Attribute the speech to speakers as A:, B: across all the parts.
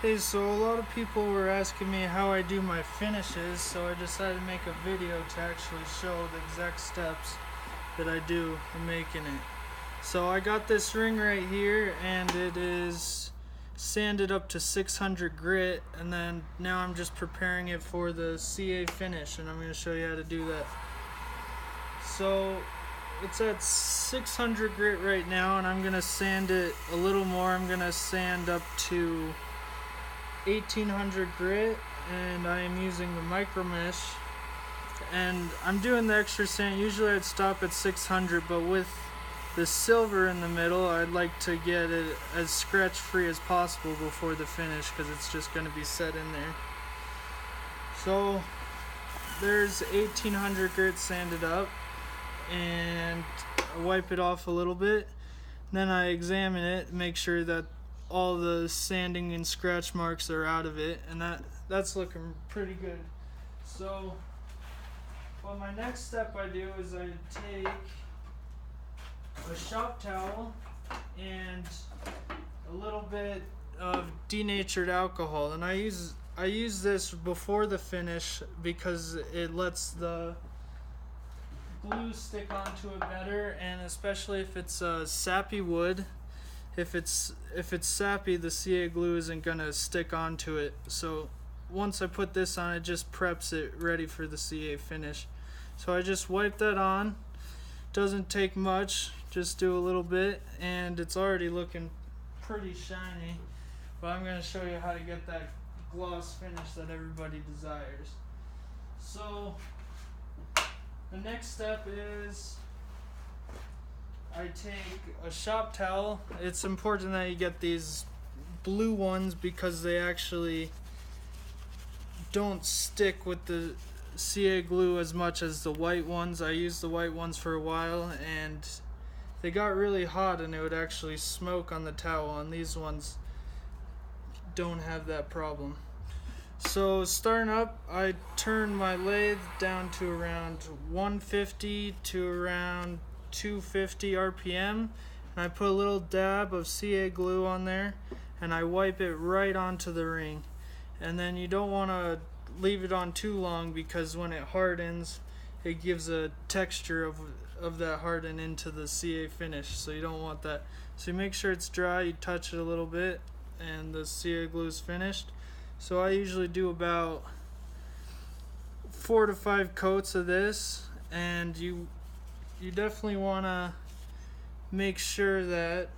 A: Hey, so a lot of people were asking me how I do my finishes, so I decided to make a video to actually show the exact steps that I do in making it. So I got this ring right here, and it is sanded up to 600 grit, and then now I'm just preparing it for the CA finish, and I'm going to show you how to do that. So it's at 600 grit right now, and I'm going to sand it a little more. I'm going to sand up to 1800 grit, and I am using the micro mesh, and I'm doing the extra sand. Usually I'd stop at 600, but with the silver in the middle, I'd like to get it as scratch free as possible before the finish, because it's just going to be set in there. So there's 1800 grit sanded up, and I wipe it off a little bit. Then I examine it, make sure that all the sanding and scratch marks are out of it, and that's looking pretty good. So well, my next step I do is I take a shop towel and a little bit of denatured alcohol, and I use this before the finish because it lets the glue stick onto it better, and especially if it's sappy wood. If it's sappy, the CA glue isn't gonna stick onto it. So once I put this on, it just preps it ready for the CA finish. So I just wipe that on. Doesn't take much, just do a little bit, and it's already looking pretty shiny. But I'm gonna show you how to get that gloss finish that everybody desires. So the next step is I take a shop towel. It's important that you get these blue ones because they actually don't stick with the CA glue as much as the white ones. I used the white ones for a while, and they got really hot and it would actually smoke on the towel, and these ones don't have that problem. So starting up, I turn my lathe down to around 150 to around 250 RPM, and I put a little dab of CA glue on there, and I wipe it right onto the ring. And then you don't want to leave it on too long, because when it hardens, it gives a texture of that harden into the CA finish, so you don't want that. So you make sure it's dry, you touch it a little bit, and the CA glue is finished. So I usually do about 4 to 5 coats of this, and you definitely want to make sure that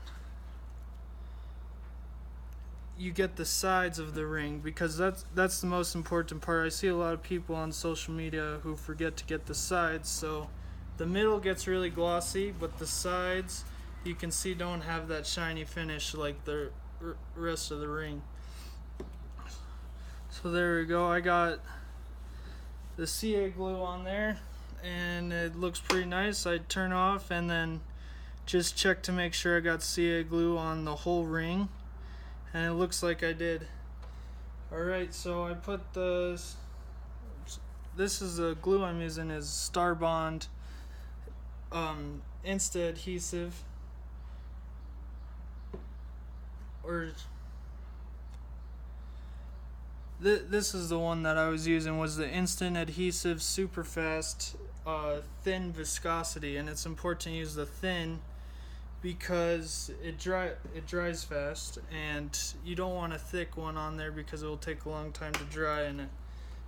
A: you get the sides of the ring, because that's the most important part. I see a lot of people on social media who forget to get the sides. So the middle gets really glossy, but the sides, you can see, don't have that shiny finish like the rest of the ring. So there we go. I got the CA glue on there, and it looks pretty nice. I turn off and then just check to make sure I got CA glue on the whole ring, and it looks like I did. Alright, so I put this is the glue I'm using, is Starbond Insta adhesive, or this is the one that I was using, was the Instant Adhesive Super Fast Thin Viscosity, and it's important to use the thin because it dries fast, and you don't want a thick one on there because it will take a long time to dry, and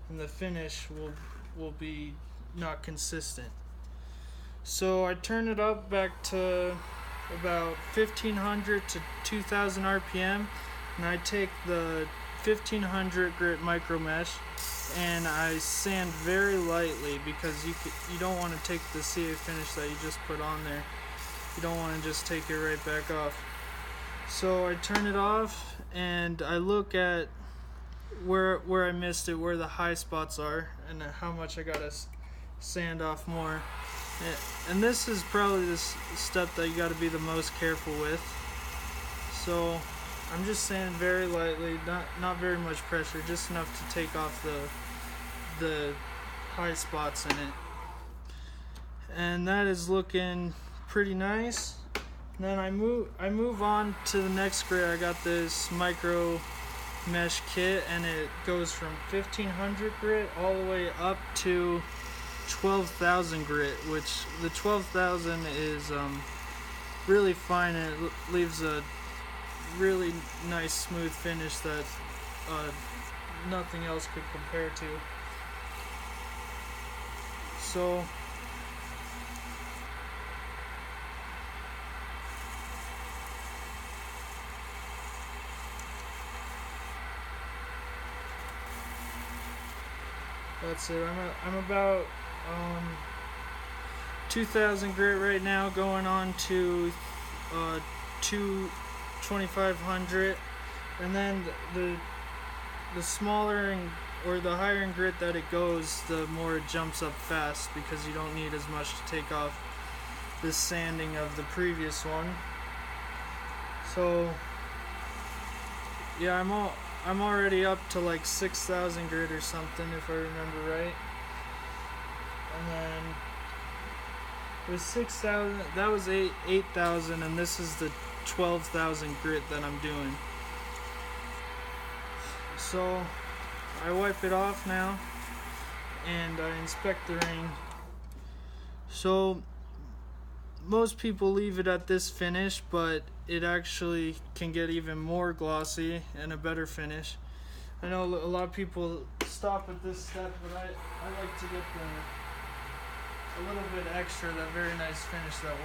A: the finish will be not consistent. So I turn it up back to about 1500 to 2000 RPM, and I take the 1500 grit micro mesh and I sand very lightly, because you don't want to take the CA finish that you just put on there. You don't want to just take it right back off. So I turn it off and I look at where I missed it, where the high spots are, and how much I gotta sand off more. And this is probably the step that you got to be the most careful with. So I'm just sanding very lightly, not very much pressure, just enough to take off the high spots in it. And that is looking pretty nice. And then I move on to the next grit. I got this micro mesh kit, and it goes from 1500 grit all the way up to 12,000 grit, which the 12,000 is really fine, and it leaves a really nice smooth finish that nothing else could compare to. So that's it. I'm about 2,000 grit right now, going on to 2,500, and then the smaller or the higher in grit that it goes, the more it jumps up fast, because you don't need as much to take off the sanding of the previous one. So yeah, I'm already up to like 6,000 grit or something, if I remember right. And then with 6,000, that was 8,000, and this is the 12,000 grit that I'm doing. So I wipe it off now and I inspect the ring. So most people leave it at this finish, but it actually can get even more glossy and a better finish. I know a lot of people stop at this step, but I like to get a little bit extra, that very nice finish that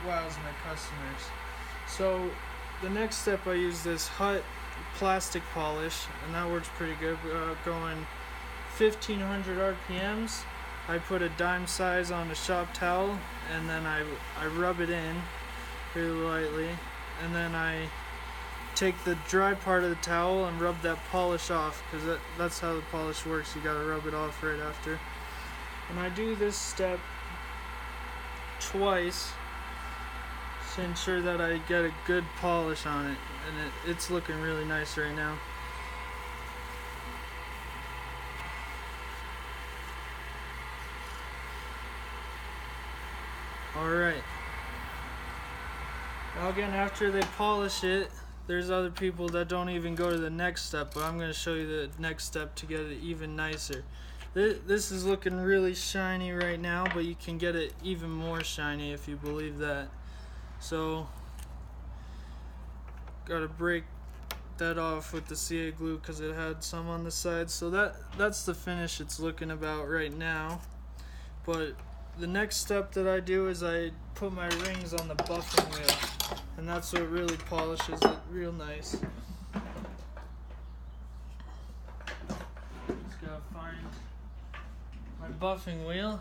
A: wows my customers. So the next step, I use this Hut plastic polish, and that works pretty good. Going 1500 RPMs. I put a dime size on a shop towel, and then I rub it in really lightly, and then I take the dry part of the towel and rub that polish off, because that's how the polish works. You gotta rub it off right after. And I do this step twice to ensure that I get a good polish on it, and it's looking really nice right now. Alright. Now again, after they polish it, there's other people that don't even go to the next step, but I'm going to show you the next step to get it even nicer. This is looking really shiny right now, but you can get it even more shiny if you believe that. So, gotta break that off with the CA glue because it had some on the side. So that's the finish it's looking about right now. But the next step that I do is I put my rings on the buffing wheel, and that's what really polishes it real nice. Just gotta find my buffing wheel.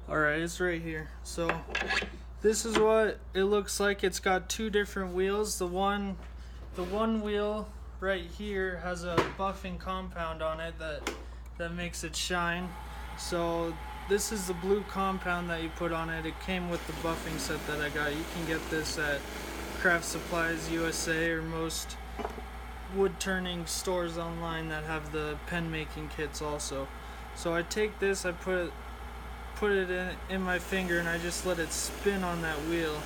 A: Alright, it's right here. So this is what it looks like. It's got two different wheels. The one wheel right here has a buffing compound on it that makes it shine. So this is the blue compound that you put on it. It came with the buffing set that I got. You can get this at Craft Supplies USA or most wood turning stores online that have the pen making kits also. So I take this, I put it in my finger, and I just let it spin on that wheel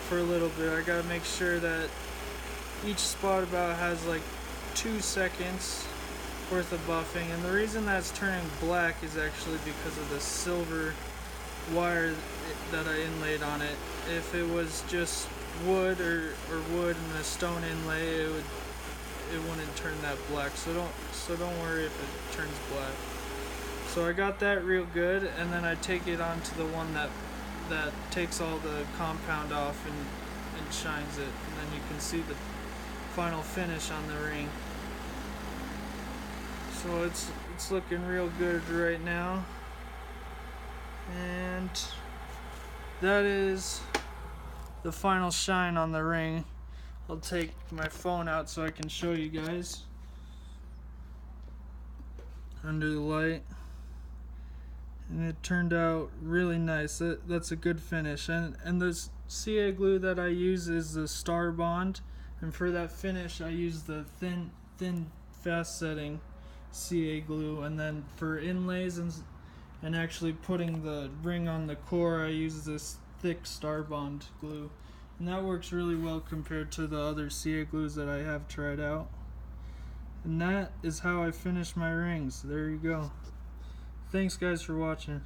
A: for a little bit. I gotta make sure that each spot about has like 2 seconds worth of buffing, and the reason that's turning black is actually because of the silver wire that I inlaid on it. If it was just wood or wood and a stone inlay, it wouldn't turn that black. So don't worry if it turns black. So I got that real good, and then I take it onto the one that takes all the compound off and shines it, and then you can see the final finish on the ring. So it's looking real good right now, and that is the final shine on the ring. I'll take my phone out so I can show you guys under the light. And it turned out really nice. That's a good finish. And the CA glue that I use is the Starbond, and for that finish I use the thin fast setting CA glue. And then for inlays and actually putting the ring on the core, I use this thick starbond glue, and that works really well compared to the other CA glues that I have tried out. And that is how I finish my rings. There you go. Thanks guys for watching.